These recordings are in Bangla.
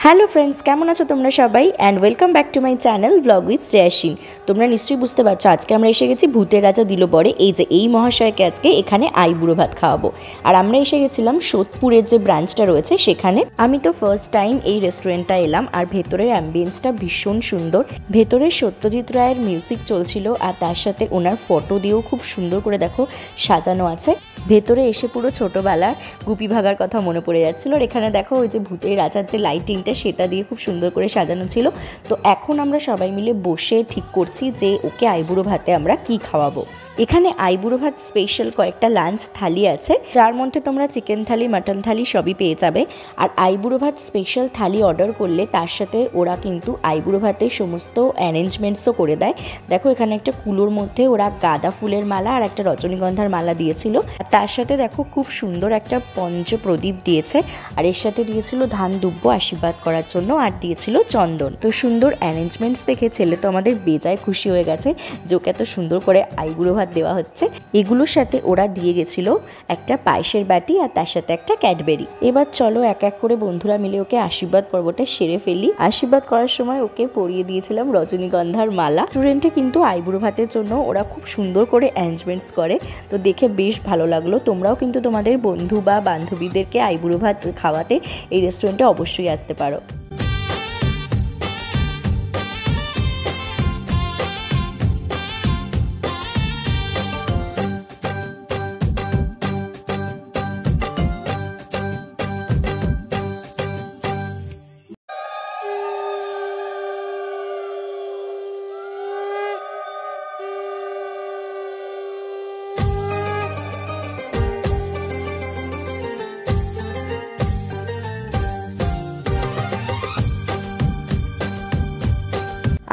হ্যালো ফ্রেন্ডস, কেমন আছো তোমরা সবাই? And welcome back to my channel blog with শ্রেয়াসিন। তোমরা নিশ্চয়ই বুঝতে পারছো আজকে আমরা এসে গেছি ভূতের রাজা দিল বরে। এই মহাশয়কে আজকে এখানে আইবুড়ো ভাত খাওয়াবো। আর আমরা এসে গেছিলাম সোদপুরের যে ব্রাঞ্চটা রয়েছে সেখানে। আমি তো ফার্স্ট টাইম এই রেস্টুরেন্টটা এলাম, আর ভেতরের অ্যাম্বিয়েন্সটা ভীষণ সুন্দর। ভেতরে সত্যজিৎ রায়ের মিউজিক চলছিল, আর তার সাথে ওনার ফটো দিয়েও খুব সুন্দর করে দেখো সাজানো আছে। ভেতরে এসে পুরো ছোটোবেলার গুপি ভাগার কথা মনে পড়ে যাচ্ছিলো। আর এখানে দেখো ওই যে ভূতের রাজার যে লাইটিংটা সেটা দিয়ে খুব সুন্দর করে সাজানো ছিল। তো এখন আমরা সবাই মিলে বসে ঠিক করছি যে ওকে আইবুড়ো ভাতে আমরা কি খাওয়াবো। এখানে আইবুড়ো ভাত স্পেশাল কয়েকটা লাঞ্চ থালি আছে, যার মধ্যে তোমরা চিকেন থালি, মাটন থালি সবই পেয়ে যাবে। আর আইবুড়ো ভাত স্পেশাল থালি অর্ডার করলে তার সাথে ওরা কিন্তু আইবুড়ো ভাতের সমস্ত অ্যারেঞ্জমেন্টসও করে দেয়। দেখো এখানে একটা কুলোর মধ্যে ওরা গাঁদা ফুলের মালা আর একটা রজনীগন্ধার মালা দিয়েছিল। তার সাথে দেখো খুব সুন্দর একটা পঞ্চপ্রদীপ দিয়েছে, আর এর সাথে দিয়েছিল ধান দুব্য আশীর্বাদ করার জন্য, আর দিয়েছিল চন্দন। তো সুন্দর অ্যারেঞ্জমেন্টস দেখে ছেলে তো আমাদের বেজায় খুশি হয়ে গেছে যে ওকে এত সুন্দর করে আইবুড়ো ভাত দেওয়া হচ্ছে। এগুলোর সাথে ওরা দিয়ে গেছিল একটা পায়েসের বাটি, আর তার সাথে একটা ক্যাডবেরি। এবার চলো এক এক করে বন্ধুরা মিলে ওকে আশীর্বাদ পর্বটা সেরে ফেলি। আশীর্বাদ করার সময় ওকে পরিয়ে দিয়েছিলাম রজনীগন্ধার মালা। রেস্টুরেন্টে কিন্তু আইবুড়ো ভাতের জন্য ওরা খুব সুন্দর করে অ্যারেঞ্জমেন্টস করে, তো দেখে বেশ ভালো লাগলো। তোমরাও কিন্তু তোমাদের বন্ধু বা বান্ধবীদেরকে আইবুড়ো ভাত খাওয়াতে এই রেস্টুরেন্টে অবশ্যই আসতে পারো।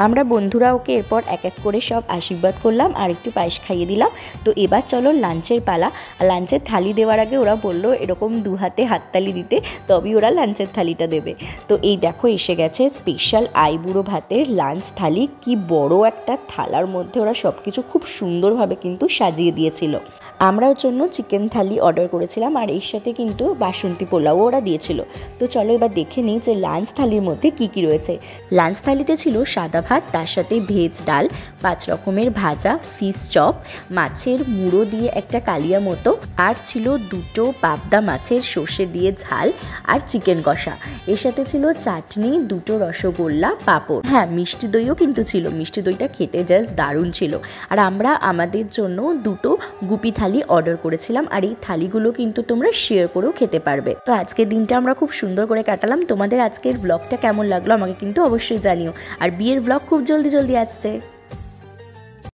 আমরা বন্ধুরা ওকে এরপর এক এক করে সব আশীর্বাদ করলাম আর একটু পায়েস খাইয়ে দিলাম। তো এবার চলো লাঞ্চের পালা। আর লাঞ্চের থালি দেওয়ার আগে ওরা বললো এরকম দু হাতে হাততালি দিতে, তবেই ওরা লাঞ্চের থালিটা দেবে। তো এই দেখো এসে গেছে স্পেশাল আইবুড়ো ভাতের লাঞ্চ থালি। কি বড় একটা থালার মধ্যে ওরা সব কিছু খুব সুন্দরভাবে কিন্তু সাজিয়ে দিয়েছিল। আমরাও জন্য চিকেন থালি অর্ডার করেছিলাম, আর এর সাথে কিন্তু বাসন্তী পোলাও ওরা দিয়েছিল। তো চলো এবার দেখে নিই যে লাঞ্চ থালির মধ্যে কি কি রয়েছে। লাঞ্চ থালিতে ছিল সাদা ভাত, তার সাথে ভেজ ডাল, 5 রকমের ভাজা, ফিশ চপ, মাছের মুড়ো দিয়ে একটা কালিয়া মতো, আর ছিল 2টো পাবদা মাছের সর্ষে দিয়ে ঝাল, আর চিকেন কষা। এর সাথে ছিল চাটনি, 2টো রসগোল্লা, পাঁপড়। হ্যাঁ, মিষ্টি দইও কিন্তু ছিল। মিষ্টি দইটা খেতে জাস্ট দারুণ ছিল। আর আমরা আমাদের জন্য 2টো গুপি থালি অর্ডার করেছিলাম, আর এই থালিগুলো কিন্তু তোমরা শেয়ার করেও খেতে পারবে। তো আজকের দিনটা আমরা খুব সুন্দর করে কাটালাম। তোমাদের আজকের ব্লগটা কেমন লাগলো আমাকে কিন্তু অবশ্যই জানিও। আর বিয়ের ব্লগ খুব জলদি আসছে।